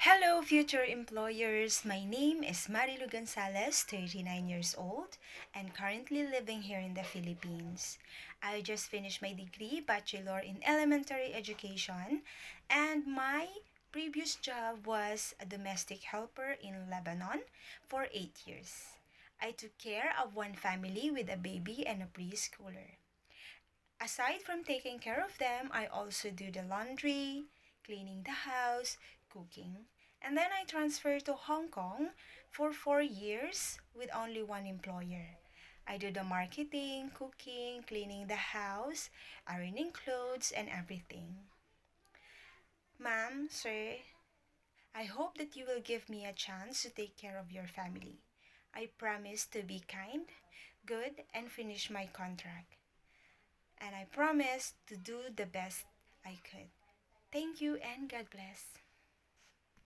Hello, future employers. My name is Marilu Gonzalez, 39 years old, and currently living here in the Philippines. I just finished my degree, Bachelor in Elementary Education, and my previous job was a domestic helper in Lebanon for 8 years. I took care of one family with a baby and a preschooler. Aside from taking care of them, I also do the laundry, cleaning the house, cooking. And then I transferred to Hong Kong for 4 years with only one employer. I do the marketing, cooking, cleaning the house, ironing clothes, and everything. Ma'am, sir, I hope that you will give me a chance to take care of your family. I promise to be kind, good, and finish my contract. And I promise to do the best I could. Thank you and God bless.